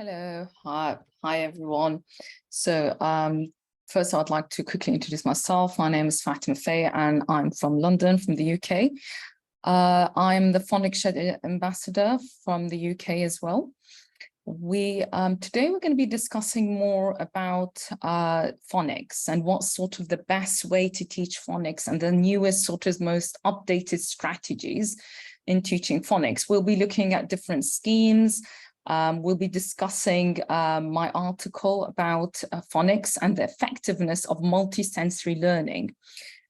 Hello, hi everyone. So first I'd like to quickly introduce myself. My name is Fatima Atieah and I'm from London, from the UK. I'm the Phonics ambassador from the UK as well. Today we're going to be discussing more about phonics and what's sort of the best way to teach phonics and the newest sort of most updated strategies in teaching phonics. We'll be looking at different schemes. We'll be discussing my article about phonics and the effectiveness of multisensory learning.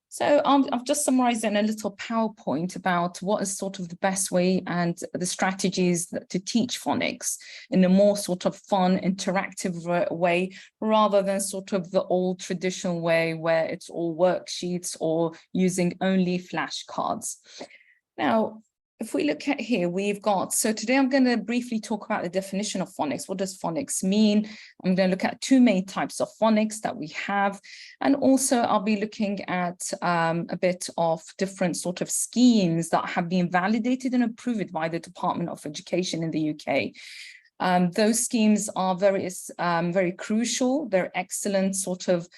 So I've just summarized in a little PowerPoint about what is sort of the best way and the strategies to teach phonics in a more sort of fun, interactive way, rather than sort of the old traditional way where it's all worksheets or using only flashcards. Now, if we look at here, so today I'm going to briefly talk about the definition of phonics. What does phonics mean? I'm going to look at two main types of phonics that we have. And also I'll be looking at a bit of different sort of schemes that have been validated and approved by the Department of Education in the UK. Those schemes are very crucial. They're excellent sort of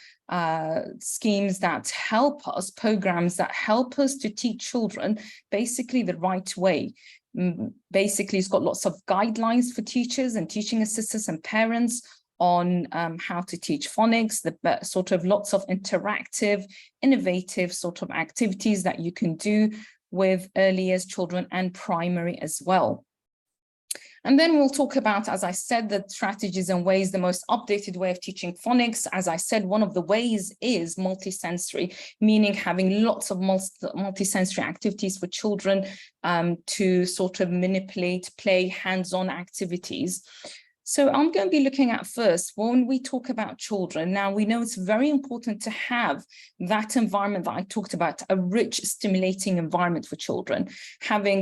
schemes that help us, programs that help us to teach children basically the right way. Basically, it's got lots of guidelines for teachers and teaching assistants and parents on how to teach phonics, the sort of lots of interactive, innovative sort of activities that you can do with early years children and primary as well. And then we'll talk about, as I said, the strategies and ways, the most updated way of teaching phonics. As I said, one of the ways is multisensory, meaning having lots of multisensory activities for children to sort of manipulate, play, hands-on activities. So I'm going to be looking at first, when we talk about children, now we know it's very important to have that environment that I talked about, a rich, stimulating environment for children,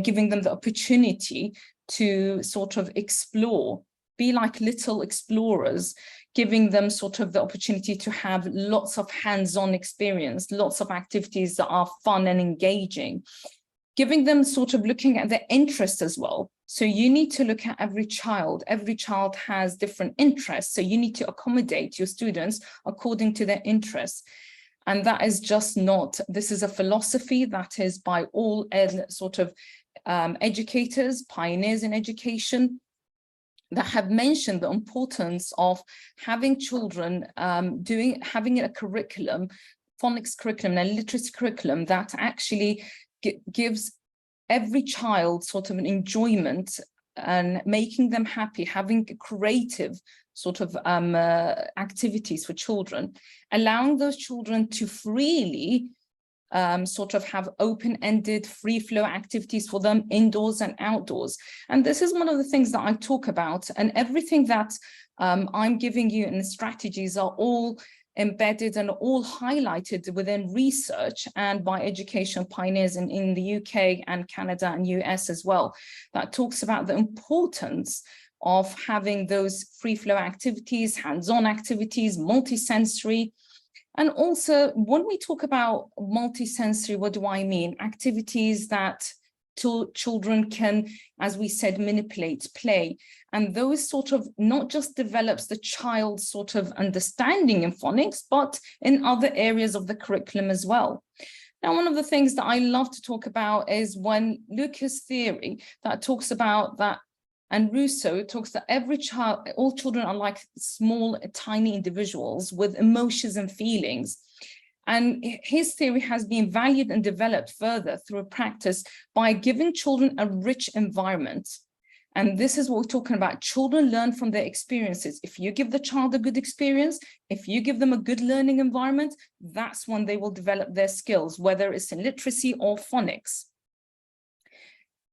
giving them the opportunity to sort of explore, be like little explorers, giving them sort of the opportunity to have lots of hands-on experience, lots of activities that are fun and engaging, giving them sort of looking at their interests as well. So you need to look at every child. Every child has different interests. So you need to accommodate your students according to their interests. And that is just not, this is a philosophy that is by all sort of educators, pioneers in education, that have mentioned the importance of having children having a curriculum, phonics curriculum, and literacy curriculum that actually gives every child sort of an enjoyment and making them happy, having creative sort of activities for children, allowing those children to freely sort of have open-ended, free-flow activities for them indoors and outdoors. And this is one of the things that I talk about, and everything that I'm giving you in the strategies are all embedded and all highlighted within research and by education pioneers in the UK and Canada and US as well, that talks about the importance of having those free-flow activities, hands-on activities, multisensory. And also, when we talk about multisensory, what do I mean? Activities that children can, as we said, manipulate, play. And those sort of not just develops the child's sort of understanding in phonics, but in other areas of the curriculum as well. Now, one of the things that I love to talk about is when Lucas' theory that talks about that, and Rousseau talks that all children are like small, tiny individuals with emotions and feelings. And his theory has been valued and developed further through a practice by giving children a rich environment. And this is what we're talking about. Children learn from their experiences. If you give the child a good experience, if you give them a good learning environment, that's when they will develop their skills, whether it's in literacy or phonics.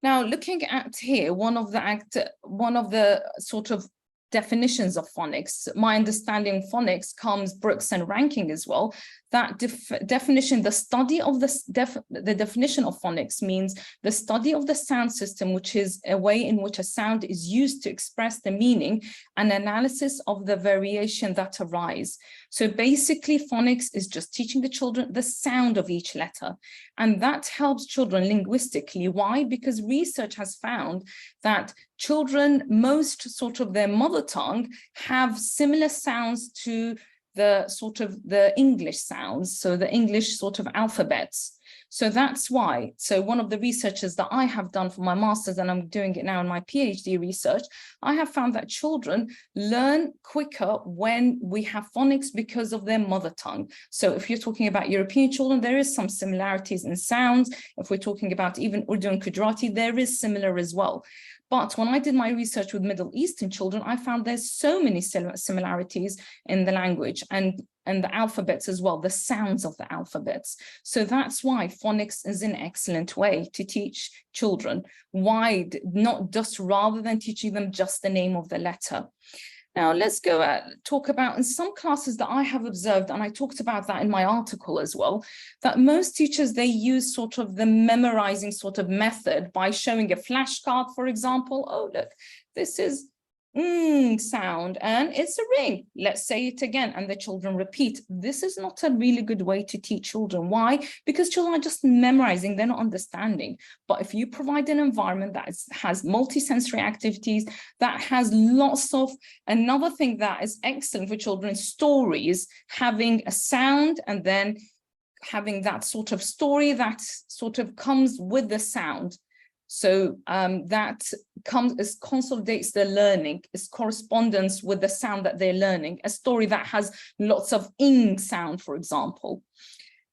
Now, looking at here, one of the sort of definitions of phonics, my understanding of phonics comes Brooks and Ranking as well. That definition, the study of the definition of phonics means the study of the sound system, which is a way in which a sound is used to express the meaning and analysis of the variation that arise. So basically, phonics is just teaching the children the sound of each letter. And that helps children linguistically. Why? Because research has found that children, most sort of their mother tongue, have similar sounds to the English sounds, so the English sort of alphabets. So that's why. So one of the researches that I have done for my master's, and I'm doing it now in my PhD research, I have found that children learn quicker when we have phonics because of their mother tongue. So if you're talking about European children, there is some similarities in sounds. If we're talking about even Urdu and Gujarati, there is similar as well. But when I did my research with Middle Eastern children, I found there's so many similarities in the language and the alphabets as well, the sounds of the alphabets. So that's why phonics is an excellent way to teach children. Why not just rather than teaching them just the name of the letter? Now, let's go talk about in some classes that I have observed, and I talked about that in my article as well, that most teachers, they use sort of the memorizing sort of method by showing a flashcard, for example. Oh, look, this is sound and it's a ring. Let's say it again, and the children repeat. This is not a really good way to teach children. Why? Because children are just memorizing, they're not understanding. But if you provide an environment that has multisensory activities, that has lots of, another thing that is excellent for children, stories, having a sound and then having that sort of story that sort of comes with the sound. So that consolidates their learning, is correspondence with the sound that they're learning, a story that has lots of ing sound, for example.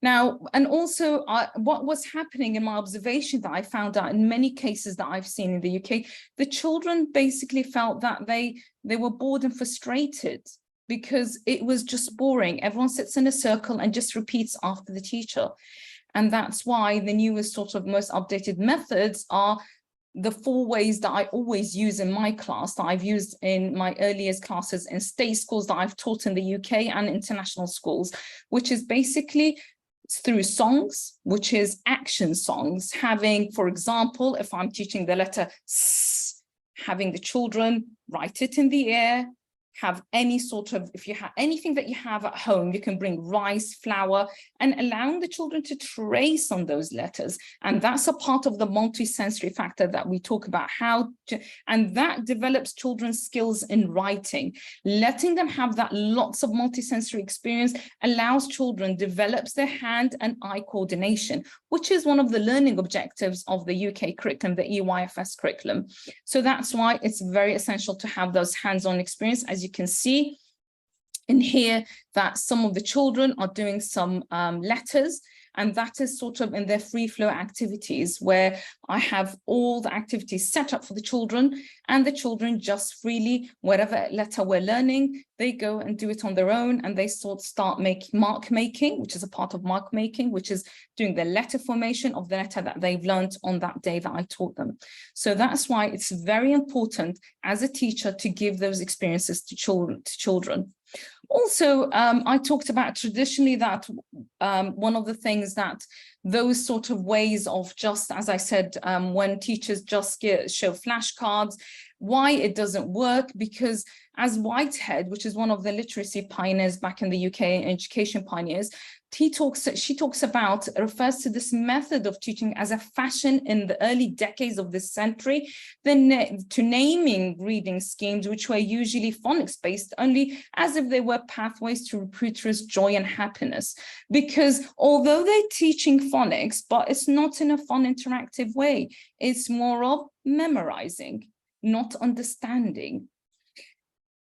Now, and also what was happening in my observation that I found out in many cases that I've seen in the UK, the children basically felt that they were bored and frustrated because it was just boring. Everyone sits in a circle and just repeats after the teacher. And that's why the newest sort of most updated methods are the 4 ways that I always use in my class, that I've used in my earliest classes in state schools that I've taught in the UK and international schools, which is basically through songs, which is action songs, having, for example, if I'm teaching the letter S, having the children write it in the air, have any sort of, if you have anything that you have at home, you can bring rice, flour, and allowing the children to trace on those letters. And that's a part of the multisensory factor that we talk about, and that develops children's skills in writing. Letting them have that lots of multisensory experience allows children, develops their hand and eye coordination, which is one of the learning objectives of the UK curriculum, the EYFS curriculum. So that's why it's very essential to have those hands-on experience. As you can see in here, that some of the children are doing some letters, and that is sort of in their free flow activities, where I have all the activities set up for the children, and the children just freely, whatever letter we're learning, they go and do it on their own, and they start mark making, which is a part of mark making, which is doing the letter formation of the letter that they've learned on that day that I taught them. So that's why it's very important as a teacher to give those experiences to children. Also, I talked about traditionally that one of the things that those sort of ways of just, as I said, when teachers just show flashcards, why it doesn't work, because as Whitehead, which is one of the literacy pioneers back in the UK, education pioneers, she talks about, refers to this method of teaching as a fashion in the early decades of this century, to naming reading schemes, which were usually phonics based, only as if they were pathways to recruiters' joy and happiness. Because although they're teaching phonics, but it's not in a fun, interactive way, it's more of memorizing, not understanding.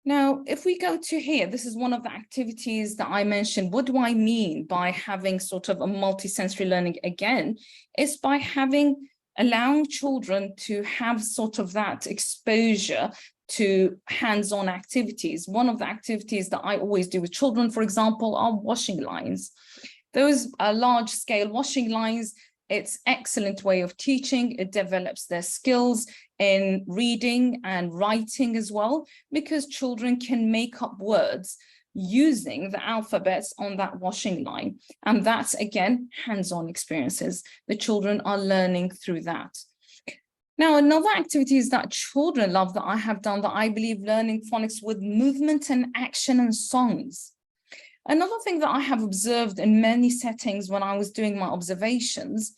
Now, if we go to here, this is one of the activities that I mentioned. What do I mean by having sort of a multisensory learning? Again, it's by allowing children to have sort of that exposure to hands-on activities. One of the activities that I always do with children, for example, are washing lines. Those are large-scale washing lines. It's an excellent way of teaching. It develops their skills in reading and writing as well, because children can make up words using the alphabets on that washing line. And that's, again, hands-on experiences. The children are learning through that. Now, another activity is that children love that I have done, that I believe, learning phonics with movement and action and songs. Another thing that I have observed in many settings when I was doing my observations,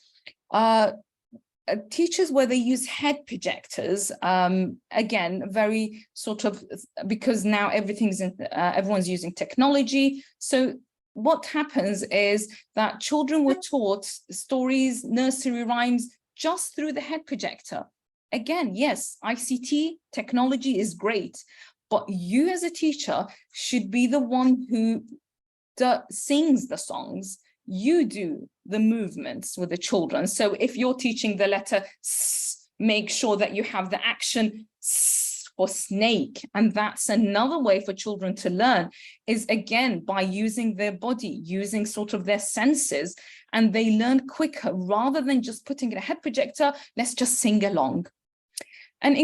teachers where they use head projectors, again, very sort of, because now everyone's using technology. So what happens is that children were taught stories, nursery rhymes, just through the head projector. Again, yes, ICT technology is great, but you as a teacher should be the one who sings the songs. You do the movements with the children. So if you're teaching the letter S, make sure that you have the action S for snake. And that's another way for children to learn, is again, by using their body, using sort of their senses, and they learn quicker rather than just putting in a head projector, let's just sing along. And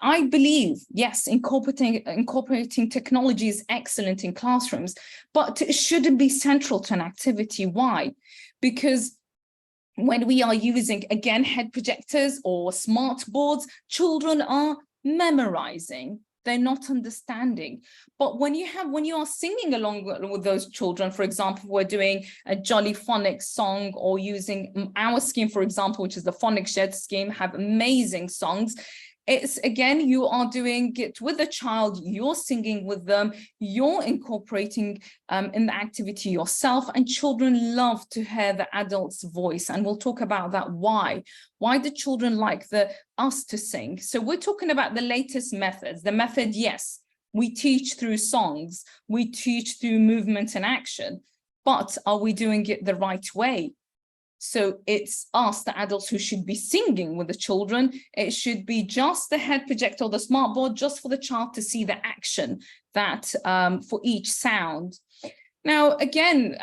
I believe, yes, incorporating technology is excellent in classrooms, but it shouldn't be central to an activity. Why? Because when we are using, again, head projectors or smart boards, children are memorizing. They're not understanding. But when you are singing along with those children, for example, we're doing a Jolly Phonics song, or using our scheme, for example, which is the Phonics Shed scheme, have amazing songs. It's, again, you are doing it with the child, you're singing with them, you're incorporating in the activity yourself, and children love to hear the adult's voice. And we'll talk about that. Why do children like us to sing? So we're talking about the latest methods. The method, yes, we teach through songs, we teach through movement and action, but are we doing it the right way? So it's us, the adults, who should be singing with the children. It should be just the head projector or the smart board, just for the child to see the action that for each sound. Now, again,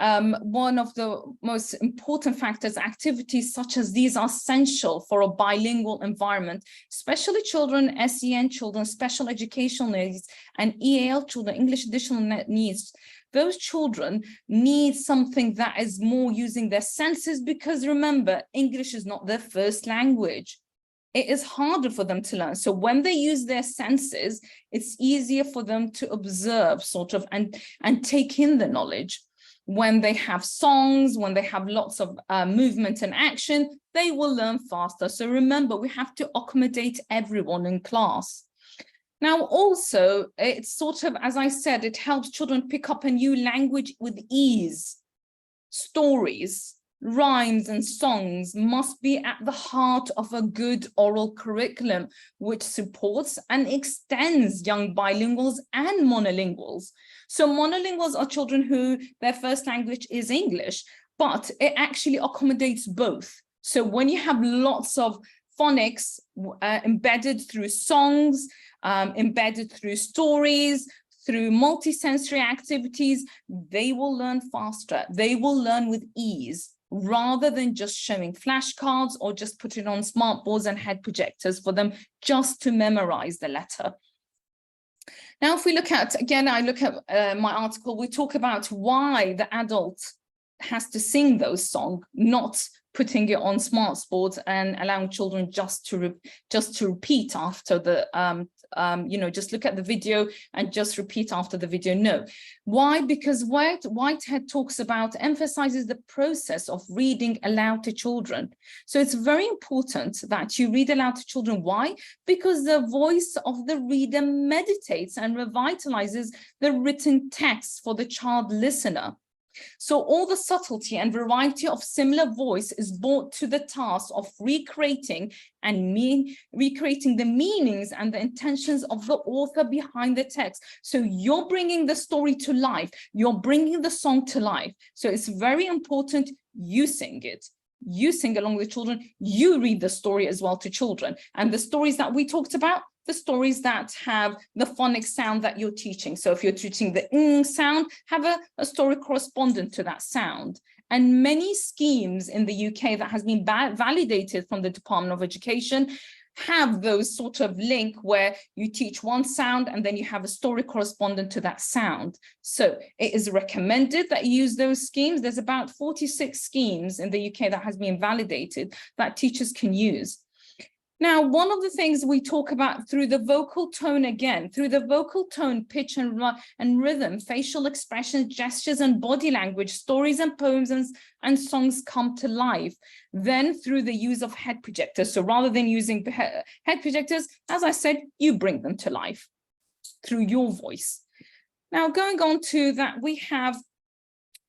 one of the most important factors, activities such as these are essential for a bilingual environment, especially children, SEN children, special educational needs, and EAL children, English additional needs. Those children need something that is more using their senses, because remember, English is not their first language. It is harder for them to learn. So when they use their senses, it's easier for them to observe sort of and take in the knowledge. When they have songs, when they have lots of movement and action, they will learn faster. So remember, we have to accommodate everyone in class. Now, also, it's sort of, as I said, it helps children pick up a new language with ease. Stories, rhymes, and songs must be at the heart of a good oral curriculum, which supports and extends young bilinguals and monolinguals. So monolinguals are children who their first language is English, but it actually accommodates both. So when you have lots of phonics embedded through songs, embedded through stories, through multisensory activities, they will learn faster. They will learn with ease, rather than just showing flashcards or just putting on smart boards and head projectors for them just to memorize the letter. Now, if we look at, again, I look at my article, we talk about why the adult has to sing those songs, not putting it on smart boards and allowing children just to repeat after the just look at the video and just repeat after the video. No. Why? Because Whitehead talks about, emphasizes the process of reading aloud to children. So it's very important that you read aloud to children. Why? Because the voice of the reader meditates and revitalizes the written text for the child listener. So all the subtlety and variety of similar voice is brought to the task of recreating the meanings and the intentions of the author behind the text. So you're bringing the story to life. You're bringing the song to life. So it's very important you sing it. You sing along with children. You read the story as well to children. And the stories that we talked about, the stories that have the phonics sound that you're teaching. So if you're teaching the ng sound, have a story correspondent to that sound. And many schemes in the UK that has been validated from the Department of Education have those sort of link where you teach one sound and then you have a story correspondent to that sound. So it is recommended that you use those schemes. There's about 46 schemes in the UK that has been validated that teachers can use. Now, one of the things we talk about through the vocal tone, again, through the vocal tone, pitch and rhythm, facial expressions, gestures and body language, stories and poems and songs come to life. Then through the use of head projectors. So rather than using head projectors, as I said, you bring them to life through your voice. Now, going on to that, we have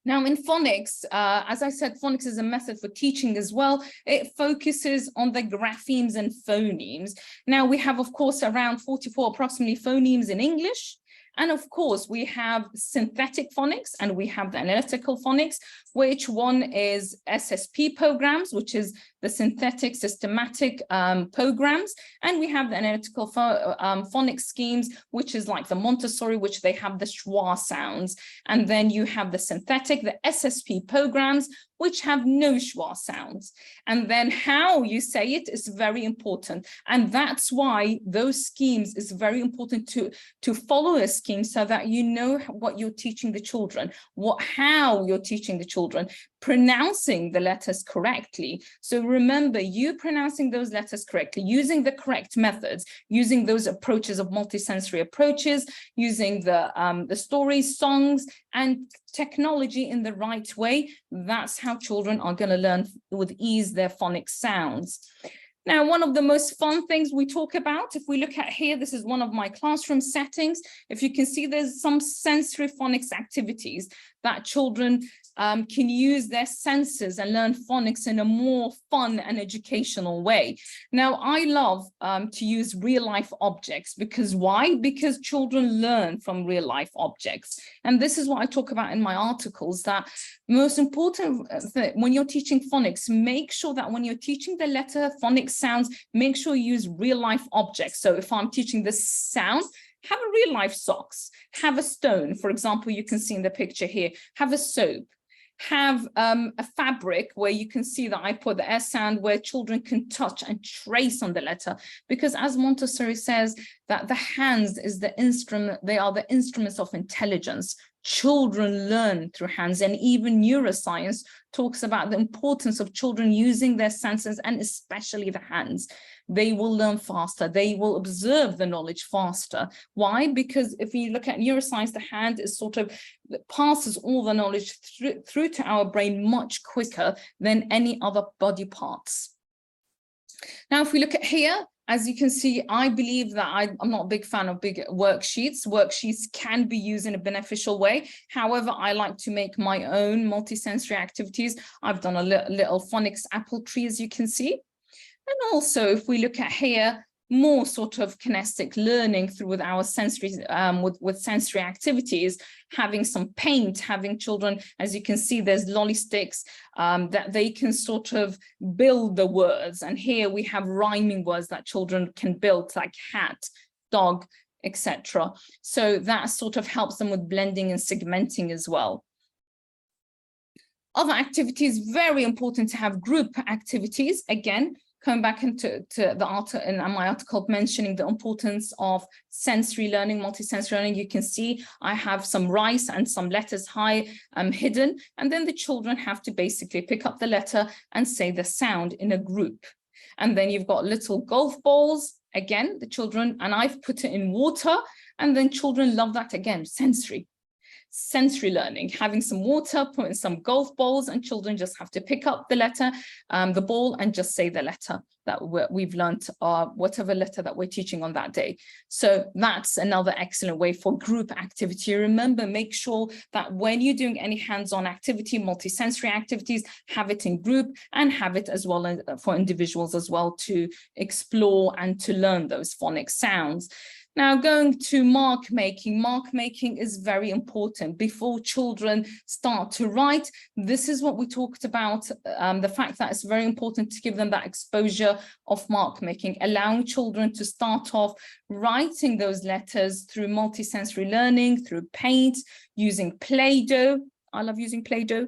now in phonics, as I said, phonics is a method for teaching as well. It focuses on the graphemes and phonemes. Now we have, of course, around 44 approximately phonemes in English. And of course, we have synthetic phonics and we have the analytical phonics, which one is SSP programs, which is the synthetic systematic programs. And we have the analytical phonics schemes, which is like the Montessori, which they have the schwa sounds. And then you have the synthetic, the SSP programs, which have no schwa sounds. And then how you say it is very important. And that's why those schemes is very important to follow a scheme so that you know what you're teaching the children, how you're teaching the children, pronouncing the letters correctly. So remember, you pronouncing those letters correctly, using the correct methods, using those approaches of multisensory approaches, using the stories, songs, and technology in the right way. That's how children are going to learn with ease their phonic sounds. Now, one of the most fun things we talk about, if we look at here, this is one of my classroom settings. If you can see, there's some sensory phonics activities that children can use their senses and learn phonics in a more fun and educational way. Now, I love to use real life objects because why? Because children learn from real life objects. And this is what I talk about in my articles, that most important when you're teaching phonics, make sure that when you're teaching the letter phonics sounds, make sure you use real life objects. So if I'm teaching this sound, have a real life socks, have a stone. For example, you can see in the picture here, have a soap. Have a fabric where you can see that I put the S sound where children can touch and trace on the letter, because as Montessori says, that the hands is the instrument, they are the instruments of intelligence. Children learn through hands, and even neuroscience talks about the importance of children using their senses and especially the hands. They will learn faster. They will observe the knowledge faster. Why? Because if you look at neuroscience, the hand is sort of passes all the knowledge through to our brain much quicker than any other body parts. Now, if we look at here, as you can see, I believe that I'm not a big fan of big worksheets. Worksheets can be used in a beneficial way. However, I like to make my own multisensory activities. I've done a little phonics apple tree, as you can see. And also, if we look at here, more sort of kinesthetic learning through with our sensory, with sensory activities, having some paint, having children, as you can see, there's lolly sticks that they can sort of build the words. And here we have rhyming words that children can build, like hat, dog, etc. So that sort of helps them with blending and segmenting as well. Other activities, very important to have group activities. Again, coming back into the article in my article mentioning the importance of sensory learning, multisensory learning, you can see I have some rice and some letters high hidden, and then the children have to basically pick up the letter and say the sound in a group. And then you've got little golf balls, again, the children, and I've put it in water, and then children love that again, sensory learning, having some water, putting some golf balls, and children just have to pick up the letter, the ball, and just say the letter that we've learned, whatever letter that we're teaching on that day. So that's another excellent way for group activity. Remember, make sure that when you're doing any hands-on activity, multisensory activities, have it in group and have it as well as for individuals as well to explore and to learn those phonic sounds. Now, going to mark making. Mark making is very important before children start to write. This is what we talked about, the fact that it's very important to give them that exposure of mark making, allowing children to start off writing those letters through multisensory learning, through paint, using Play-Doh. I love using Play-Doh,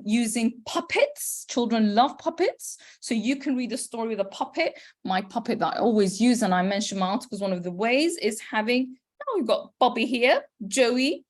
using puppets. Children love puppets. So you can read a story with a puppet. My puppet that I always use, and I mentioned my articles, one of the ways is having, we've got Bobby here, Joey.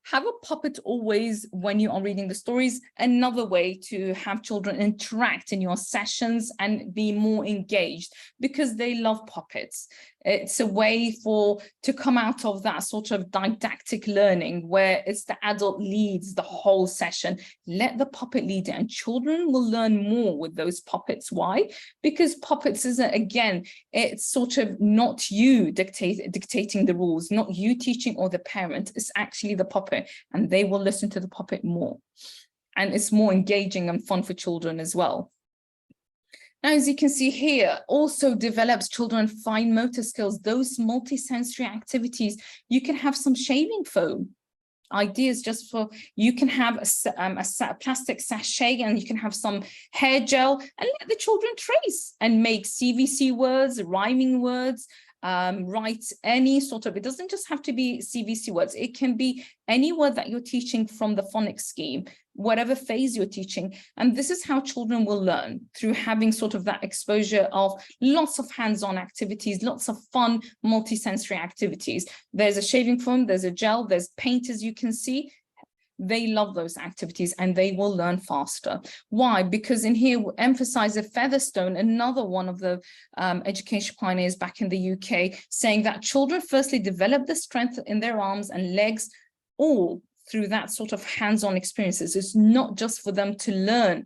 have a puppet always when you are reading the stories. Another way to have children interact in your sessions and be more engaged, because they love puppets. It's a way to come out of that sort of didactic learning where it's the adult leads the whole session. Let the puppet lead it, and children will learn more with those puppets. Why? Because puppets isn't, again, it's sort of not you dictating the rules, not you teaching or the parent. It's actually the puppet, and they will listen to the puppet more. And it's more engaging and fun for children as well. Now, as you can see here, also develops children fine motor skills, those multisensory activities. You can have some shaving foam. Ideas just for, you can have a plastic sachet, and you can have some hair gel, and let the children trace and make CVC words, rhyming words, write any sort of, it doesn't just have to be CVC words. It can be any word that you're teaching from the phonics scheme, whatever phase you're teaching. And this is how children will learn, through having sort of that exposure of lots of hands-on activities, lots of fun multisensory activities. There's a shaving foam, there's a gel, there's paint, as you can see. They love those activities and they will learn faster. Why? Because in here we emphasize a Featherstone, another one of the education pioneers back in the UK, saying that children firstly develop the strength in their arms and legs, all through that sort of hands-on experiences. It's not just for them to learn.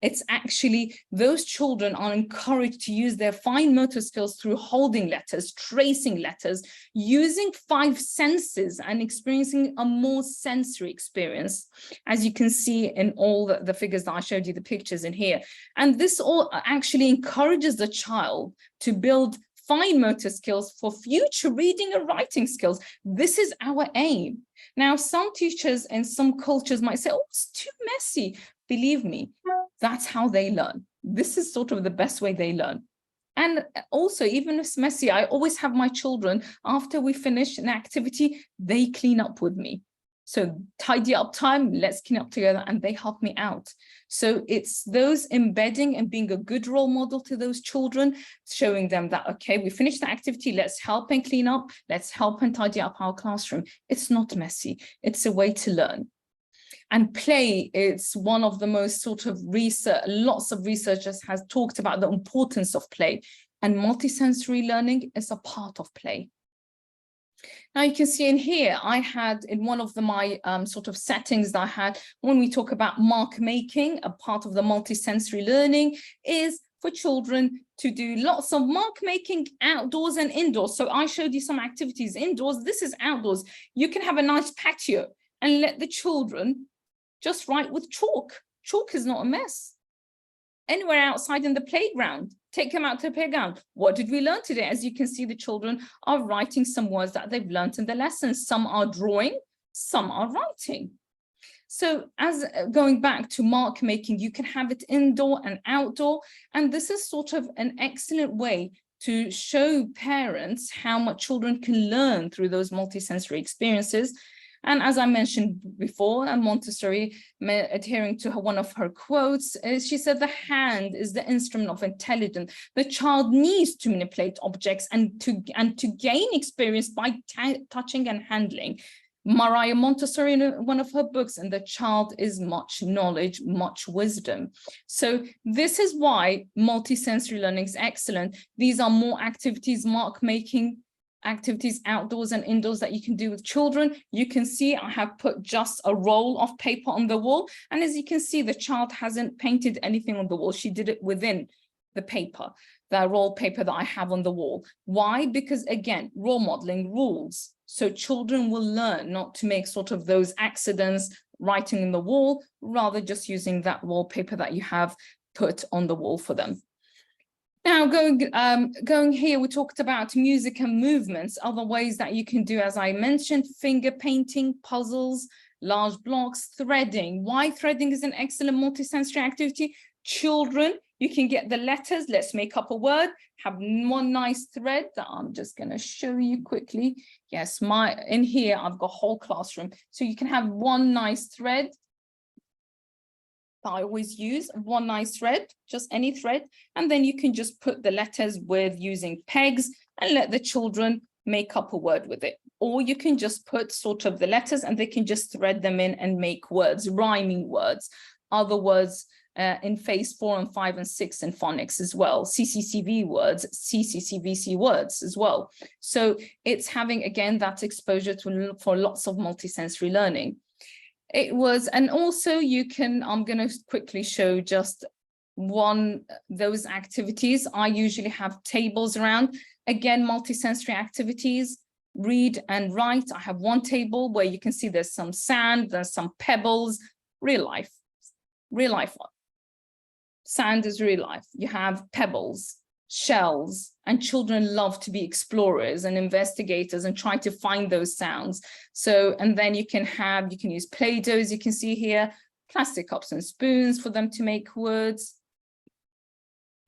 It's actually, those children are encouraged to use their fine motor skills through holding letters, tracing letters, using 5 senses and experiencing a more sensory experience, as you can see in all the figures that I showed you, the pictures in here. And this all actually encourages the child to build fine motor skills for future reading and writing skills. This is our aim. Now, some teachers in some cultures might say, oh, it's too messy. Believe me, that's how they learn. This is sort of the best way they learn. And also, even if it's messy, I always have my children, after we finish an activity, they clean up with me. So tidy up time, let's clean up together, and they help me out. So it's those embedding and being a good role model to those children, showing them that, okay, we finished the activity, let's help and clean up, let's help and tidy up our classroom. It's not messy, it's a way to learn. And play, it's one of the most sort of research, lots of researchers has talked about the importance of play, and multisensory learning is a part of play. Now you can see in here, I had in one of my sort of settings that I had, when we talk about mark making, a part of the multisensory learning is for children to do lots of mark making outdoors and indoors. So I showed you some activities indoors, this is outdoors. You can have a nice patio and let the children just write with chalk. Chalk is not a mess. Anywhere outside in the playground, take them out to the playground. What did we learn today? As you can see, the children are writing some words that they've learned in the lessons. Some are drawing, some are writing. So as going back to mark making, you can have it indoor and outdoor. And this is sort of an excellent way to show parents how much children can learn through those multisensory experiences. And as I mentioned before, Montessori, adhering to one of her quotes, she said, the hand is the instrument of intelligence. The child needs to manipulate objects and to gain experience by touching and handling. Maria Montessori, in one of her books, and the child is much knowledge, much wisdom. So this is why multisensory learning is excellent. These are more activities, mark making, activities outdoors and indoors that you can do with children. You can see I have put just a roll of paper on the wall. And as you can see, the child hasn't painted anything on the wall. She did it within the paper, the roll paper that I have on the wall. Why? Because again, role modeling rules. So children will learn not to make sort of those accidents writing in the wall, rather just using that wallpaper that you have put on the wall for them. Now, going here, we talked about music and movements, other ways that you can do, as I mentioned, finger painting, puzzles, large blocks, threading. Why threading is an excellent multisensory activity? Children, you can get the letters, let's make up a word, have one nice thread that I'm just going to show you quickly. Yes, in here, I've got a whole classroom. So you can have one nice thread that I always use, one nice thread, just any thread, and then you can just put the letters with using pegs and let the children make up a word with it. or you can just put sort of the letters and they can just thread them in and make words, rhyming words, other words in phase 4 and 5 and 6 in phonics as well, CCCV words, CCCVC words as well. So it's having, again, that exposure for lots of multisensory learning. It was, and also you can, I'm going to quickly show just those activities. I usually have tables around, again, multisensory activities, read and write. I have one table where you can see there's some sand, there's some pebbles, real life one. Sand is real life. You have pebbles, shells, and children love to be explorers and investigators and try to find those sounds. So, and then you can use Play-Dohs, you can see here, plastic cups and spoons for them to make words.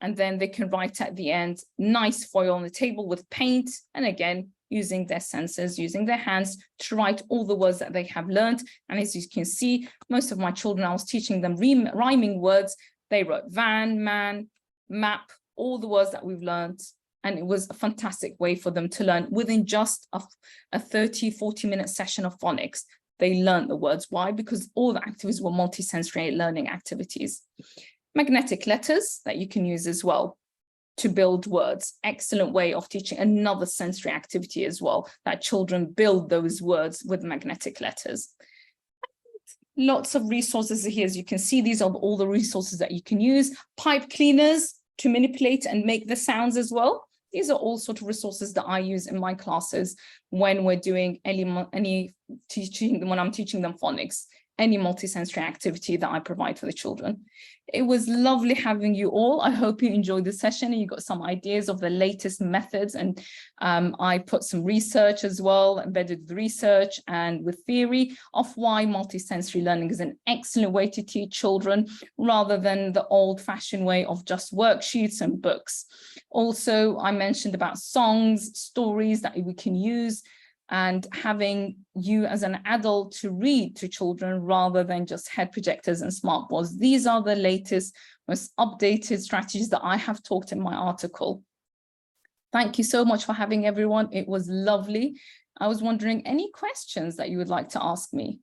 And then they can write at the end, nice foil on the table with paint. And again, using their senses, using their hands to write all the words that they have learned. And as you can see, most of my children, I was teaching them rhyming words. They wrote van, man, map, all the words that we've learned. And it was a fantastic way for them to learn within just a 30, 40-minute session of phonics. They learned the words. Why? Because all the activities were multisensory learning activities. Magnetic letters that you can use as well to build words. Excellent way of teaching another sensory activity as well, that children build those words with magnetic letters. Lots of resources here. As you can see, these are all the resources that you can use. Pipe cleaners to manipulate and make the sounds as well. These are all sort of resources that I use in my classes when we're doing any teaching, when I'm teaching them phonics, any multisensory activity that I provide for the children. It was lovely having you all. I hope you enjoyed the session and you got some ideas of the latest methods. And I put some research as well, embedded research and with theory of why multisensory learning is an excellent way to teach children rather than the old-fashioned way of just worksheets and books. Also, I mentioned about songs, stories that we can use, and having you as an adult to read to children rather than just head projectors and smart boards. These are the latest, most updated strategies that I have talked in my article. Thank you so much for having everyone. It was lovely. I was wondering, any questions that you would like to ask me?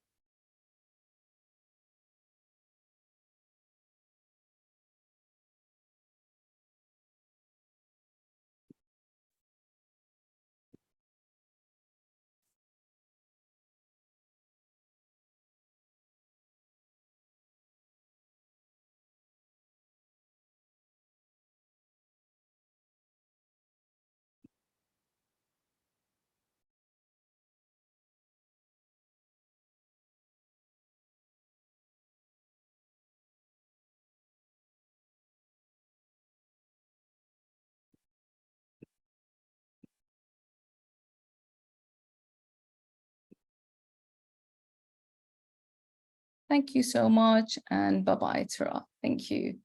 Thank you so much, and bye-bye, Tara. Thank you.